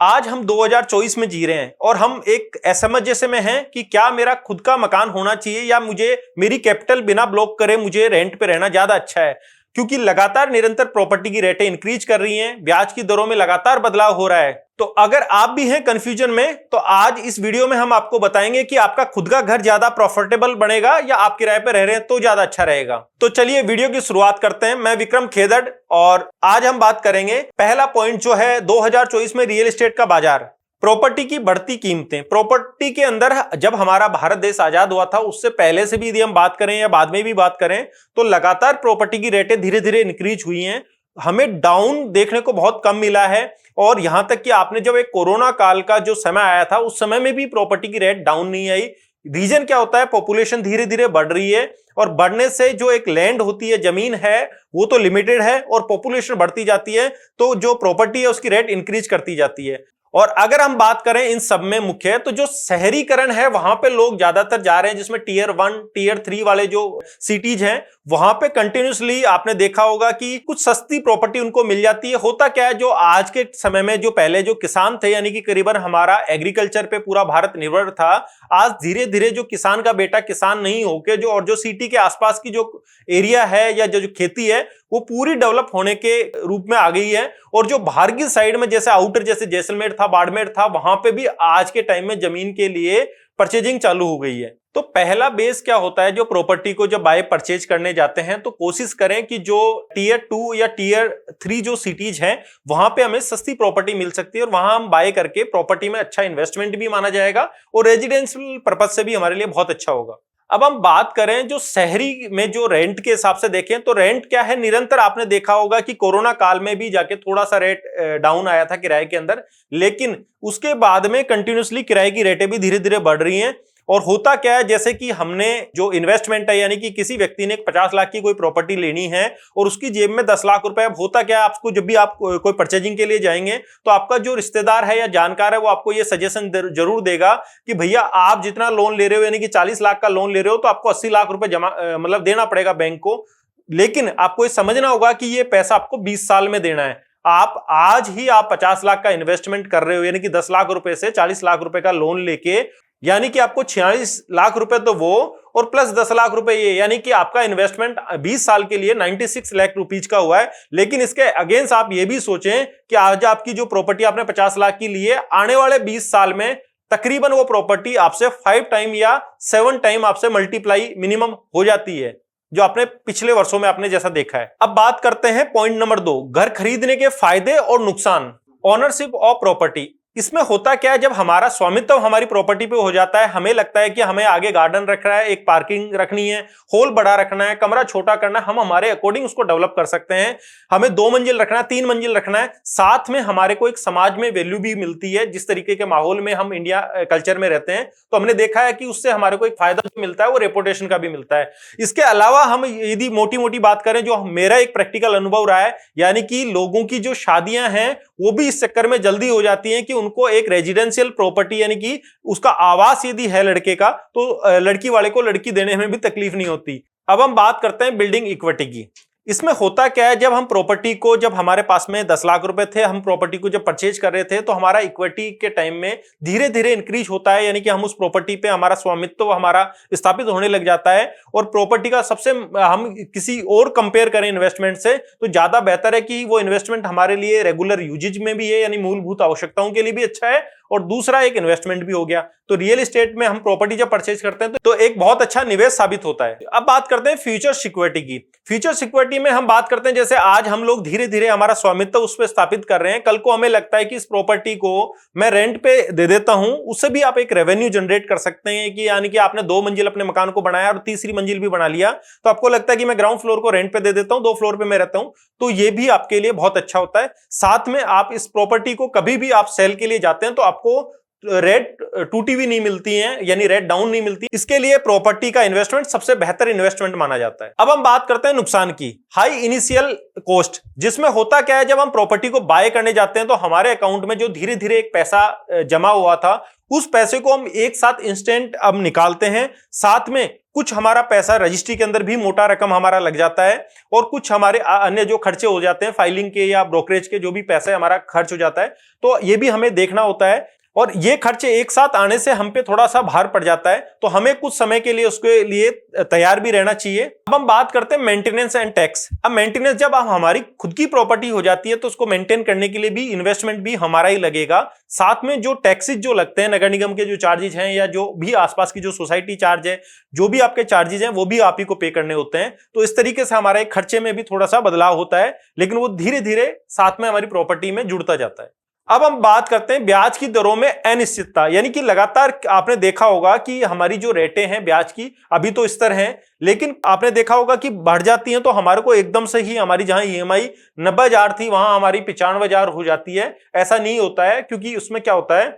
आज हम 2024 में जी रहे हैं और हम एक एसएमएस जैसे में हैं कि क्या मेरा खुद का मकान होना चाहिए या मुझे मेरी कैपिटल बिना ब्लॉक करे मुझे रेंट पे रहना ज्यादा अच्छा है। क्योंकि लगातार निरंतर प्रॉपर्टी की रेटें इंक्रीज कर रही हैं, ब्याज की दरों में लगातार बदलाव हो रहा है। तो अगर आप भी हैं कंफ्यूजन में तो आज इस वीडियो में हम आपको बताएंगे कि आपका खुद का घर ज्यादा प्रॉफिटेबल बनेगा या आप किराए पे रह रहे हैं तो ज्यादा अच्छा रहेगा। तो चलिए वीडियो की शुरुआत करते हैं। मैं विक्रम खेदड़ और आज हम बात करेंगे पहला पॉइंट जो है 2024 में रियल एस्टेट का बाजार, प्रॉपर्टी की बढ़ती कीमतें। प्रॉपर्टी के अंदर जब हमारा भारत देश आजाद हुआ था उससे पहले से भी यदि हम बात करें या बाद में भी बात करें तो लगातार प्रॉपर्टी की रेटें धीरे धीरे इंक्रीज हुई हैं। हमें डाउन देखने को बहुत कम मिला है और यहां तक कि आपने जब एक कोरोना काल का जो समय आया था उस समय में भी प्रॉपर्टी की रेट डाउन नहीं आई। रीजन क्या होता है, पॉपुलेशन धीरे धीरे बढ़ रही है और बढ़ने से जो एक लैंड होती है, जमीन है, वो तो लिमिटेड है और पॉपुलेशन बढ़ती जाती है तो जो प्रॉपर्टी है उसकी रेट इंक्रीज करती जाती है। और अगर हम बात करें इन सब में मुख्य तो जो शहरीकरण है वहां पे लोग ज्यादातर जा रहे हैं, जिसमें टियर 1 टियर 3 वाले जो सिटीज हैं वहां पे कंटिन्यूसली आपने देखा होगा कि कुछ सस्ती प्रॉपर्टी उनको मिल जाती है। होता क्या है, जो आज के समय में जो पहले जो किसान थे यानी कि करीबन हमारा एग्रीकल्चर पे पूरा भारत निर्भर था, आज धीरे धीरे जो किसान का बेटा किसान नहीं होके जो और जो सिटी के आसपास की जो एरिया है या जो खेती है वो पूरी डेवलप होने के रूप में आ गई है। और जो बाहर की साइड में जैसे आउटर जैसे जैसलमेर था, बाड़मेर था, वहां पे भी आज के टाइम में जमीन के लिए परचेजिंग चालू हो गई है। तो पहला बेस क्या होता है, जो प्रॉपर्टी को जब बाय परचेज करने जाते हैं तो कोशिश करें कि जो टियर 2 या टियर 3 जो सिटीज हैं वहां पे हमें सस्ती प्रॉपर्टी मिल सकती है और वहां हम बाय करके प्रॉपर्टी में अच्छा इन्वेस्टमेंट भी माना जाएगा और रेजिडेंशियल पर्पज से भी हमारे लिए बहुत अच्छा होगा। अब हम बात करें जो शहरी में जो रेंट के हिसाब से देखें तो रेंट क्या है, निरंतर आपने देखा होगा कि कोरोना काल में भी जाके थोड़ा सा रेट डाउन आया था किराए के अंदर, लेकिन उसके बाद में कंटिन्यूसली किराए की रेटें भी धीरे धीरे बढ़ रही हैं। और होता क्या है, जैसे कि हमने जो इन्वेस्टमेंट है यानी कि किसी व्यक्ति ने 50 लाख की कोई प्रॉपर्टी लेनी है और उसकी जेब में 10 लाख रुपए, अब होता क्या है, आपको जब भी आप कोई परचेजिंग के लिए जाएंगे तो आपका जो रिश्तेदार है या जानकार है वो आपको ये सजेशन जरूर देगा कि भैया आप जितना लोन ले रहे हो यानी कि 40 लाख का लोन ले रहे हो तो आपको 80 लाख रुपए जमा मतलब देना पड़ेगा बैंक को। लेकिन आपको ये समझना होगा कि ये पैसा आपको 20 साल में देना है। आप आज ही आप 50 लाख का इन्वेस्टमेंट कर रहे हो यानी कि 10 लाख रुपए से 40 लाख रुपए का लोन लेके, यानी कि आपको 46 लाख रुपए तो वो और प्लस 10 लाख रुपए ये, यानी कि आपका इन्वेस्टमेंट 20 साल के लिए 96 लाख रुपीज का हुआ है। लेकिन इसके अगेंस्ट आप ये भी सोचें कि आज आपकी जो प्रॉपर्टी आपने 50 लाख की ली है, आने वाले 20 साल में तकरीबन वो प्रॉपर्टी आपसे 5 टाइम या 7 टाइम आपसे मल्टीप्लाई मिनिमम हो जाती है, जो आपने पिछले वर्षों में आपने जैसा देखा है। अब बात करते हैं पॉइंट नंबर 2, घर खरीदने के फायदे और नुकसान, ओनरशिप ऑफ प्रॉपर्टी। इसमें होता क्या है, जब हमारा स्वामित्व हमारी प्रॉपर्टी पे हो जाता है, हमें लगता है कि हमें आगे गार्डन रखना है, एक पार्किंग रखनी है, हॉल बड़ा रखना है, कमरा छोटा करना है, हम हमारे अकॉर्डिंग उसको डेवलप कर सकते हैं। हमें 2 मंजिल रखना है, 3 मंजिल रखना है, साथ में हमारे को एक समाज में वैल्यू भी मिलती है। जिस तरीके के माहौल में हम इंडिया कल्चर में रहते हैं तो हमने देखा है कि उससे हमारे को एक फायदा जो मिलता है वो रेपुटेशन का भी मिलता है। इसके अलावा हम यदि मोटी मोटी बात करें, जो मेरा एक प्रैक्टिकल अनुभव रहा है, यानी कि लोगों की जो शादियां हैं वो भी इस चक्कर में जल्दी हो जाती हैं कि उनको एक रेजिडेंशियल प्रॉपर्टी यानी कि उसका आवास यदि है लड़के का तो लड़की वाले को लड़की देने में भी तकलीफ नहीं होती। अब हम बात करते हैं बिल्डिंग इक्विटी की। इसमें होता क्या है, जब हम प्रॉपर्टी को, जब हमारे पास में 10 लाख रुपए थे, हम प्रॉपर्टी को जब परचेज कर रहे थे तो हमारा इक्विटी के टाइम में धीरे धीरे इंक्रीज होता है, यानी कि हम उस प्रॉपर्टी पे हमारा स्वामित्व हमारा स्थापित होने लग जाता है। और प्रॉपर्टी का सबसे हम किसी और कंपेयर करें इन्वेस्टमेंट से तो ज्यादा बेहतर है कि वो इन्वेस्टमेंट हमारे लिए रेगुलर यूजेज में भी है, यानी मूलभूत आवश्यकताओं के लिए भी अच्छा है और दूसरा एक इन्वेस्टमेंट भी हो गया। तो रियल एस्टेट में हम प्रॉपर्टी जब परचेज करते हैं तो एक बहुत अच्छा निवेश साबित होता है। अब बात करते हैं फ्यूचर सिक्योरिटी की। फ्यूचर सिक्योरिटी में हम बात करते हैं, जैसे आज हम लोग धीरे धीरे हमारा स्वामित्व उस पर स्थापित कर रहे हैं, कल को हमें लगता है कि इस प्रॉपर्टी को मैं रेंट पे दे देता हूं, उससे भी आप एक रेवेन्यू जनरेट कर सकते हैं। कि यानी कि आपने 2 मंजिल अपने मकान को बनाया और तीसरी मंजिल भी बना लिया तो आपको लगता है कि मैं ग्राउंड फ्लोर को रेंट पे दे देता हूं, 2 फ्लोर पे मैं रहता हूं, तो ये भी आपके लिए बहुत अच्छा होता है। साथ में आप इस प्रॉपर्टी को कभी भी आप सेल के लिए जाते हैं तो आपको रेट टूटी हुई नहीं मिलती है, यानी रेट डाउन नहीं मिलती। इसके लिए प्रॉपर्टी का इन्वेस्टमेंट सबसे बेहतर इन्वेस्टमेंट माना जाता है। अब हम बात करते हैं नुकसान की। हाई इनिशियल कॉस्ट, जिसमें होता क्या है, जब हम प्रॉपर्टी को बाय करने जाते हैं तो हमारे अकाउंट में जो धीरे धीरे एक पैसा जमा हुआ था, उस पैसे को हम एक साथ इंस्टेंट अब निकालते हैं। साथ में कुछ हमारा पैसा रजिस्ट्री के अंदर भी मोटा रकम हमारा लग जाता है, और कुछ हमारे अन्य जो खर्चे हो जाते हैं फाइलिंग के या ब्रोकरेज के, जो भी पैसे हमारा खर्च हो जाता है, तो ये भी हमें देखना होता है। और ये खर्चे एक साथ आने से हम पे थोड़ा सा भार पड़ जाता है, तो हमें कुछ समय के लिए उसके लिए तैयार भी रहना चाहिए। अब हम बात करते हैं मेंटेनेंस एंड टैक्स। अब मेंटेनेंस, जब हमारी खुद की प्रॉपर्टी हो जाती है तो उसको मेंटेन करने के लिए भी इन्वेस्टमेंट भी हमारा ही लगेगा। साथ में जो टैक्सेस जो लगते हैं, नगर निगम के जो चार्जेस हैं या जो भी आसपास की जो सोसाइटी चार्ज है, जो भी आपके चार्जेस हैं, वो भी आप ही को पे करने होते हैं। तो इस तरीके से हमारे खर्चे में भी थोड़ा सा बदलाव होता है, लेकिन वो धीरे धीरे साथ में हमारी प्रॉपर्टी में जुड़ता जाता है। अब हम बात करते हैं ब्याज की दरों में अनिश्चितता, यानी कि लगातार आपने देखा होगा कि हमारी जो रेटें हैं ब्याज की, अभी तो स्तर हैं, लेकिन आपने देखा होगा कि बढ़ जाती हैं, तो हमारे को एकदम से ही हमारी जहां ईएमआई 90,000 थी वहां हमारी 95,000 हो जाती है। ऐसा नहीं होता है, क्योंकि उसमें क्या होता है,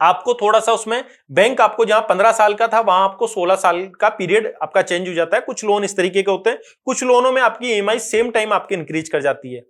आपको थोड़ा सा उसमें बैंक आपको जहां 15 साल का था वहां आपको 16 साल का पीरियड आपका चेंज हो जाता है। कुछ लोन इस तरीके के होते हैं, कुछ लोनों में आपकी ईएमआई सेम टाइम आपकी इंक्रीज कर जाती है,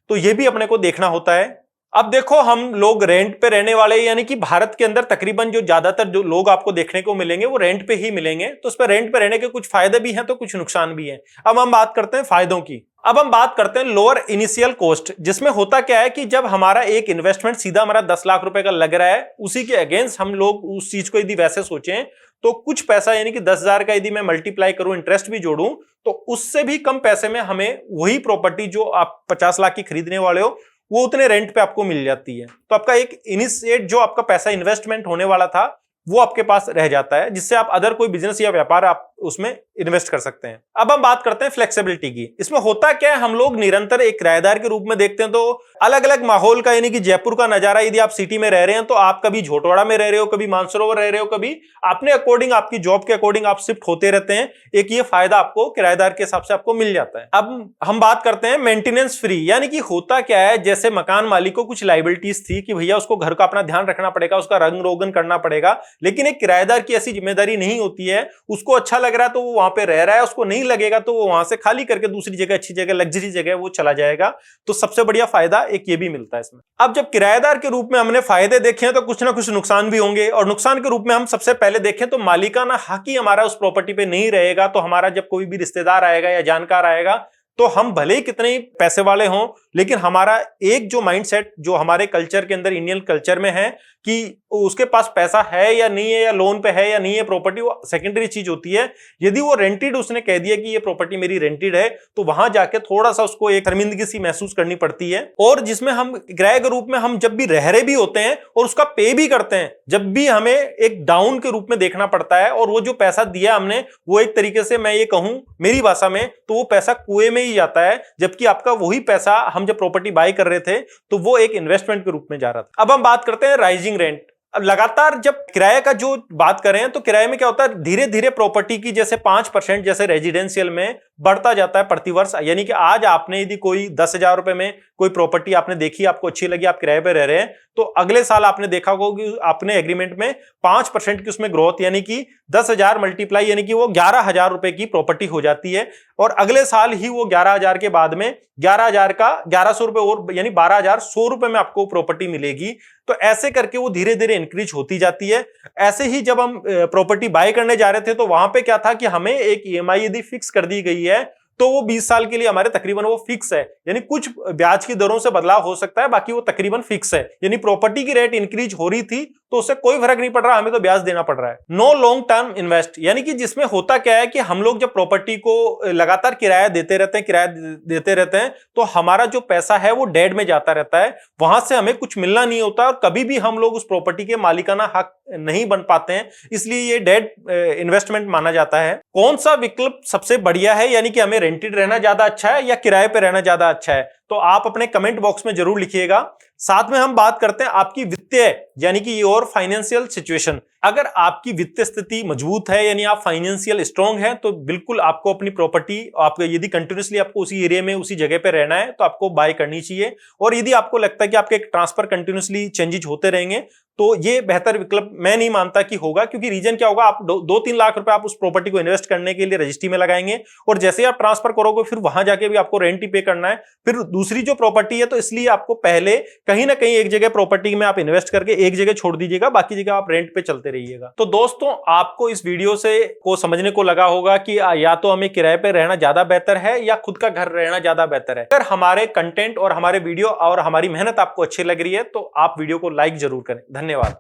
तो यह भी अपने को देखना होता है। अब देखो, हम लोग रेंट पे रहने वाले, यानी कि भारत के अंदर तकरीबन जो ज्यादातर जो लोग आपको देखने को मिलेंगे वो रेंट पे ही मिलेंगे। तो उस पर रेंट पे रहने के कुछ फायदे भी हैं तो कुछ नुकसान भी हैं। अब हम बात करते हैं फायदों की। अब हम बात करते हैं लोअर इनिशियल कॉस्ट, जिसमें होता क्या है कि जब हमारा एक इन्वेस्टमेंट सीधा हमारा 10 लाख रुपए का लग रहा है, उसी के अगेंस्ट हम लोग उस चीज को यदि वैसे सोचें तो कुछ पैसा, यानी कि 10,000 का यदि मैं मल्टीप्लाई करूं, इंटरेस्ट भी जोड़ूं, तो उससे भी कम पैसे में हमें वही प्रॉपर्टी जो आप 50 लाख की खरीदने वाले हो वो उतने रेंट पे आपको मिल जाती है। तो आपका एक इनिशिएट जो आपका पैसा इन्वेस्टमेंट होने वाला था वो आपके पास रह जाता है, जिससे आप अदर कोई बिजनेस या व्यापार आप उसमें इन्वेस्ट कर सकते हैं। अब हम बात करते हैं फ्लेक्सिबिलिटी की। इसमें होता क्या है, हम लोग निरंतर एक किराएदार के रूप में देखते हैं, तो अलग अलग माहौल का, यानी कि जयपुर का नजारा, यदि आप सिटी में रह रहे हैं तो आप कभी झोटवाड़ा में रह रहे हो, कभी मानसरोवर रह रहे हो, कभी अपने अकॉर्डिंग, आपकी जॉब के अकॉर्डिंग आप शिफ्ट होते रहते हैं। एक ये फायदा आपको किराएदार के हिसाब से आपको मिल जाता है। अब हम बात करते हैं मेंटेनेंस फ्री, यानी कि होता क्या है, जैसे मकान मालिक को कुछ लाइबिलिटीज थी कि भैया उसको घर का अपना ध्यान रखना पड़ेगा, उसका रंग रोगन करना पड़ेगा, लेकिन एक किराएदार की ऐसी जिम्मेदारी नहीं होती है। उसको अच्छा लग रहा है तो वो वहां पे रह रहा है, उसको नहीं लगेगा तो वो वहां से खाली करके दूसरी जगह, अच्छी जगह, लग्जरी जगह वो चला जाएगा। तो सबसे बढ़िया फायदा एक ये भी मिलता है इसमें। अब जब किराएदार के रूप में हमने फायदे देखे हैं तो कुछ ना कुछ नुकसान भी होंगे, और नुकसान के रूप में हम सबसे पहले देखें तो मालिकाना हक ही हमारा उस प्रॉपर्टी पे नहीं रहेगा। तो हमारा जब कोई भी रिश्तेदार आएगा या जानकार आएगा, तो हम भले ही कितने ही पैसे वाले हों, लेकिन हमारा एक जो माइंडसेट जो हमारे कल्चर के अंदर, इंडियन कल्चर में है कि उसके पास पैसा है या नहीं है, या लोन पे है या नहीं है प्रॉपर्टी, वो सेकेंडरी चीज होती है। यदि वो रेंटेड, उसने कह दिया कि ये प्रॉपर्टी मेरी रेंटेड है, तो वहां जाके थोड़ा सा उसको एक शर्मिंदगी सी महसूस करनी पड़ती है। और जिसमें हम किराए के रूप में हम जब भी रह रहे भी होते हैं और उसका पे भी करते हैं, जब भी हमें एक डाउन के रूप में देखना पड़ता है, और वो जो पैसा दिया हमने वो एक तरीके से, मैं ये कहूं मेरी भाषा में, तो वो पैसा कुएं में ही जाता है, जबकि आपका वही पैसा हम जब प्रॉपर्टी बाय कर रहे थे तो वो एक इन्वेस्टमेंट के रूप में जा रहा था। अब हम बात करते हैं राइजिंग रेंट। अब लगातार जब किराए का जो बात करें तो किराए में क्या होता है, धीरे धीरे प्रॉपर्टी की जैसे 5% जैसे रेजिडेंशियल में बढ़ता जाता है प्रतिवर्ष। यानी कि आज आपने यदि कोई 10,000 रुपए में कोई प्रॉपर्टी आपने देखी, आपको अच्छी लगी, आप किराए पे रह रहे हैं, तो अगले साल आपने देखा होगा कि आपने एग्रीमेंट में 5% की उसमें ग्रोथ, यानी कि 10,000 मल्टीप्लाई, यानी कि वो 11,000 रुपए की प्रॉपर्टी हो जाती है। और अगले साल ही वो 11,000 के बाद में 11,000 का 1,100 रुपए और, यानी 12,100 रुपए में आपको प्रॉपर्टी मिलेगी। तो ऐसे करके वो धीरे धीरे इंक्रीज होती जाती है। ऐसे ही जब हम प्रॉपर्टी बाय करने जा रहे थे तो वहां पे क्या था कि हमें एक ईएमआई यदि फिक्स कर दी गई है तो वो 20 साल के लिए हमारे तकरीबन वो फिक्स है, यानी कुछ ब्याज की दरों से बदलाव हो सकता है, बाकी वो तकरीबन फिक्स है। यानी प्रॉपर्टी की रेट इंक्रीज हो रही थी तो उससे कोई फर्क नहीं पड़ रहा, हमें तो ब्याज देना पड़ रहा है। नो लॉन्ग टर्म इन्वेस्ट, यानी कि जिसमें होता क्या है कि हम लोग जब प्रॉपर्टी को लगातार किराया देते रहते हैं, किराया देते रहते हैं, तो हमारा जो पैसा है वो डेड में जाता रहता है, वहां से हमें कुछ मिलना नहीं होता, और कभी भी हम लोग उस प्रॉपर्टी के मालिकाना हक नहीं बन पाते हैं, इसलिए ये डेड इन्वेस्टमेंट माना जाता है। कौन सा विकल्प सबसे बढ़िया है, यानी कि हमें रेंटेड रहना ज्यादा अच्छा है या किराए पे रहना ज्यादा अच्छा है, तो आप अपने कमेंट बॉक्स में जरूर लिखिएगा। साथ में हम बात करते हैं आपकी वित्तीय, यानी कि योर फाइनेंशियल सिचुएशन। अगर आपकी वित्तीय स्थिति मजबूत है, यानी आप फाइनेंशियल स्ट्रांग हैं, तो बिल्कुल आपको अपनी प्रॉपर्टी, आपको यदि कंटिन्यूसली आपको उसी एरिया में उसी जगह पे रहना है तो आपको बाय करनी चाहिए। और यदि आपको लगता है कि आपके ट्रांसफर कंटिन्यूसली चेंजेस होते रहेंगे तो ये बेहतर विकल्प मैं नहीं मानता कि होगा, क्योंकि रीजन क्या होगा, आप 2-3 लाख रुपए आप उस प्रॉपर्टी को इन्वेस्ट करने के लिए रजिस्ट्री में लगाएंगे और जैसे आप ट्रांसफर करोगे फिर वहां जाके भी आपको रेंट ही पे करना है, फिर दूसरी जो प्रॉपर्टी है, तो इसलिए आपको पहले कहीं ना कहीं एक जगह प्रॉपर्टी में आप इन्वेस्ट करके एक जगह छोड़ दीजिएगा, बाकी जगह आप रेंट पे चलते रहिएगा। तो दोस्तों, आपको इस वीडियो से को समझने को लगा होगा कि या तो हमें किराए पे रहना ज्यादा बेहतर है या खुद का घर रहना ज्यादा बेहतर है। अगर हमारे कंटेंट और हमारे वीडियो और हमारी मेहनत आपको अच्छी लग रही है तो आप वीडियो को लाइक जरूर करें। धन्यवाद।